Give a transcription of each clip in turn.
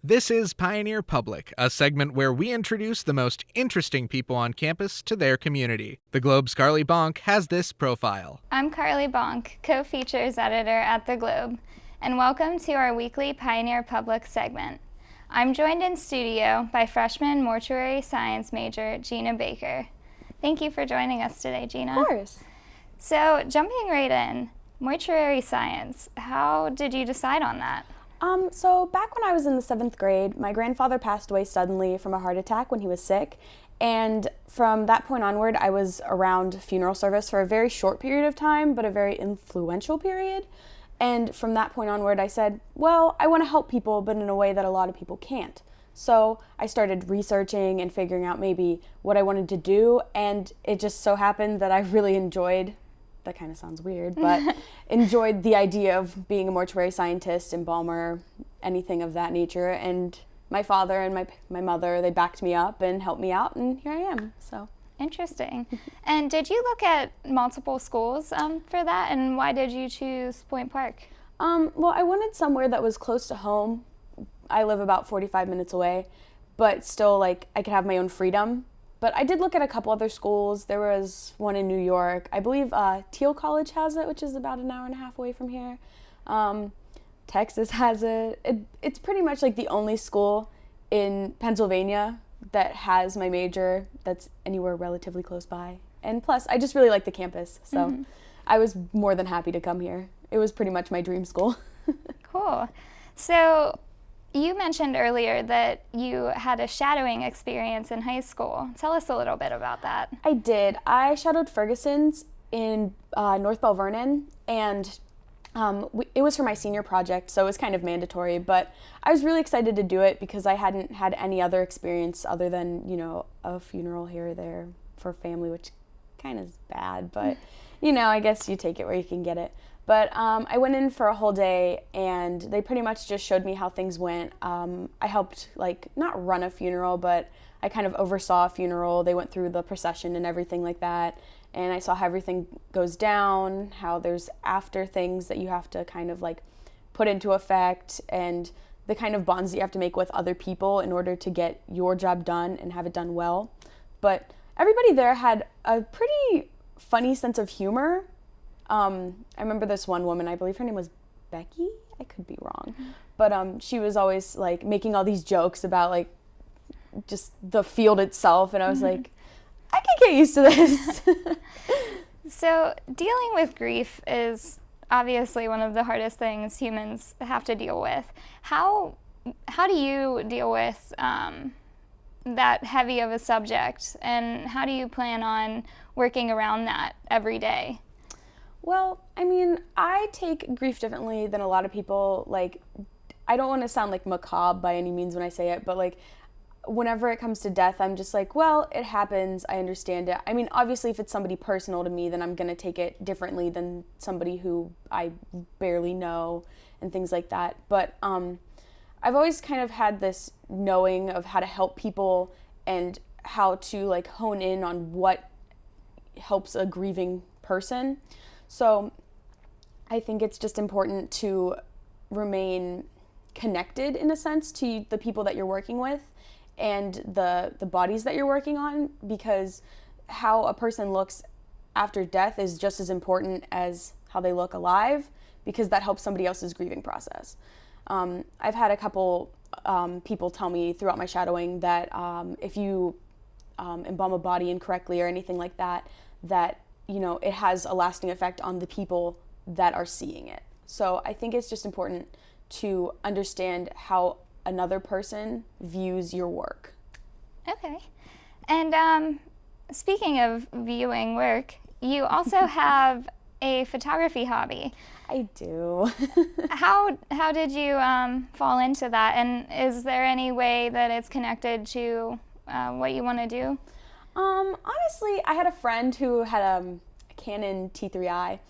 This is Pioneer Public, a segment where we introduce the most interesting people on campus to their community. The Globe's Carly Bonk has this profile. I'm Carly Bonk, co-features editor at The Globe, and welcome to our weekly Pioneer Public segment. I'm joined in studio by freshman mortuary science major Gina Baker. Thank you for joining us today, Gina. Of course. So, jumping right in, mortuary science, how did you decide on that? So back when I was in the 7th grade, my grandfather passed away suddenly from a heart attack when he was sick. And from that point onward, I was around funeral service for a very short period of time, but a very influential period. And from that point onward, I said, well, I want to help people, but in a way that a lot of people can't. So I started researching and figuring out maybe what I wanted to do. And it just so happened that I really enjoyed, that kind of sounds weird, but enjoyed the idea of being a mortuary scientist, embalmer, anything of that nature. And my father and my mother, they backed me up and helped me out, and here I am. So Interesting. And did you look at multiple schools for that, and why did you choose Point Park? Well, I wanted somewhere that was close to home. I live about 45 minutes away, but still, like, I could have my own freedom. But I did look at a couple other schools. There was one in New York. I believe Teal College has it, which is about an hour and a half away from here. Texas has it. It's pretty much like the only school in Pennsylvania that has my major that's anywhere relatively close by. And plus, I just really like the campus. So I was more than happy to come here. It was pretty much my dream school. Cool. So you mentioned earlier that you had a shadowing experience in high school. Tell us a little bit about that. I did. I shadowed Ferguson's in North Bell Vernon, and it was for my senior project, so it was kind of mandatory, but I was really excited to do it because I hadn't had any other experience other than, you know, a funeral here or there for family, which kind of is bad, but, you know, I guess you take it where you can get it. But I went in for a whole day, and they pretty much just showed me how things went. I helped, like, not run a funeral, but I kind of oversaw a funeral. They went through the procession and everything like that, and I saw how everything goes down, how there's after things that you have to kind of, like, put into effect, and the kind of bonds that you have to make with other people in order to get your job done and have it done well. But everybody there had a pretty funny sense of humor. I remember this one woman, I believe her name was Becky, I could be wrong, but she was always like making all these jokes about like just the field itself, and I was like, I can get used to this. So dealing with grief is obviously one of the hardest things humans have to deal with. How do you deal with that heavy of a subject, and how do you plan on working around that every day? Well, I mean, I take grief differently than a lot of people. Like, I don't want to sound like macabre by any means when I say it, but like, whenever it comes to death, I'm just like, well, it happens, I understand it. I mean, obviously, if it's somebody personal to me, then I'm going to take it differently than somebody who I barely know and things like that. But I've always kind of had this knowing of how to help people and how to like hone in on what helps a grieving person. So I think it's just important to remain connected in a sense to the people that you're working with and the bodies that you're working on, because how a person looks after death is just as important as how they look alive, because that helps somebody else's grieving process. I've had a couple people tell me throughout my shadowing that if you embalm a body incorrectly or anything like that, that you know, it has a lasting effect on the people that are seeing it. So I think it's just important to understand how another person views your work. Okay. And speaking of viewing work, you also have a photography hobby. I do. How did you fall into that, and is there any way that it's connected to what you want to do? Honestly, I had a friend who had a Canon T3i,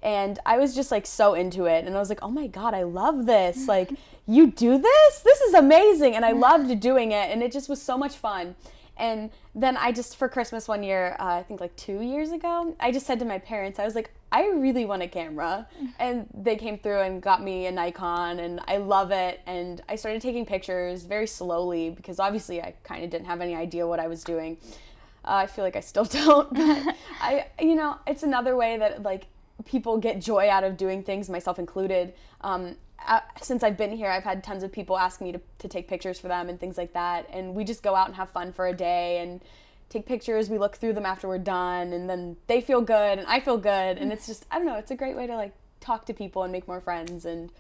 and I was just like so into it, and I was like, oh my god, I love this. Like, you do this? This is amazing. And I loved doing it, and it just was so much fun. And then I just, for Christmas one year, I think like 2 years ago, I just said to my parents, I was like, I really want a camera. And they came through and got me a Nikon, and I love it. And I started taking pictures very slowly because obviously I kind of didn't have any idea what I was doing. I feel like I still don't, but it's another way that like people get joy out of doing things, myself included. Since I've been here, I've had tons of people ask me to take pictures for them and things like that. And we just go out and have fun for a day and take pictures. We look through them after we're done, and then they feel good and I feel good. And it's just, I don't know, it's a great way to like talk to people and make more friends and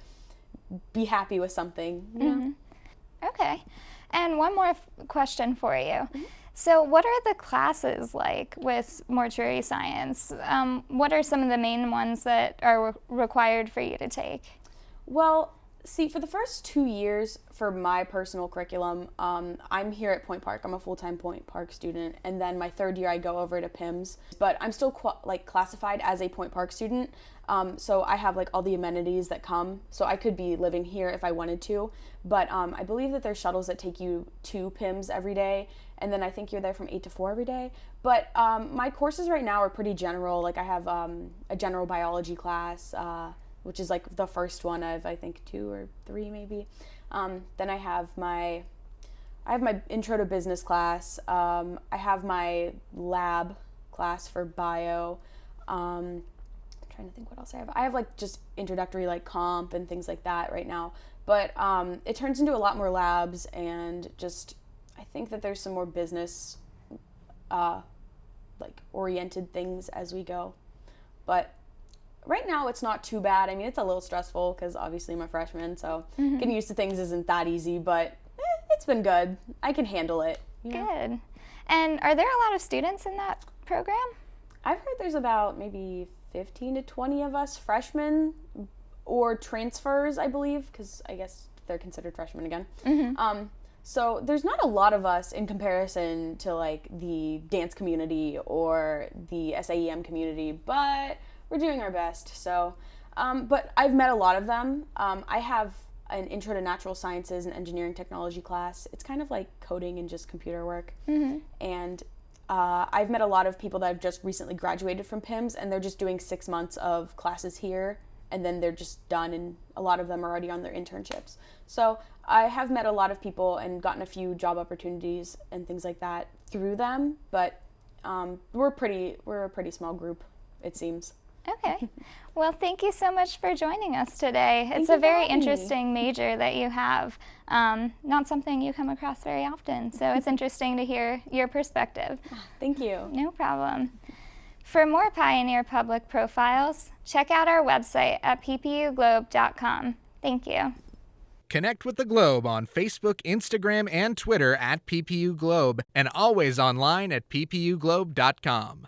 be happy with something. You know? Okay. And one more question for you. So what are the classes like with mortuary science? What are some of the main ones that are required for you to take? Well, see, for the first 2 years for my personal curriculum, I'm here at Point Park. I'm a full-time Point Park student. And then my third year I go over to PIMS. But I'm still classified as a Point Park student. So I have like all the amenities that come. So I could be living here if I wanted to. But I believe that there's shuttles that take you to PIMS every day. And then I think you're there from 8 to 4 every day. But my courses right now are pretty general. Like I have a general biology class, which is like the first one of I think 2 or 3 maybe. Then I have my intro to business class. I have my lab class for bio. I'm trying to think what else I have. I have like just introductory like comp and things like that right now. But it turns into a lot more labs, and just I think that there's some more business like oriented things as we go. But right now it's not too bad. I mean, it's a little stressful because obviously I'm a freshman, so getting used to things isn't that easy, but it's been good. I can handle it. You know? Good. And are there a lot of students in that program? I've heard there's about maybe 15 to 20 of us freshmen or transfers, I believe, because I guess they're considered freshmen again. So there's not a lot of us in comparison to like the dance community or the SAEM community, but we're doing our best. So, but I've met a lot of them. I have an intro to natural sciences and engineering technology class. It's kind of like coding and just computer work. And I've met a lot of people that have just recently graduated from PIMS, and they're just doing 6 months of classes here, and then they're just done, and a lot of them are already on their internships. So I have met a lot of people and gotten a few job opportunities and things like that through them, but we're a pretty small group, it seems. Okay. Well, thank you so much for joining us today. It's you a for very having me. interesting major that you have. Not something you come across very often, so it's interesting to hear your perspective. Thank you. No problem. For more Pioneer Public profiles, check out our website at ppuglobe.com. Thank you. Connect with the Globe on Facebook, Instagram, and Twitter at PPU Globe, and always online at ppuglobe.com.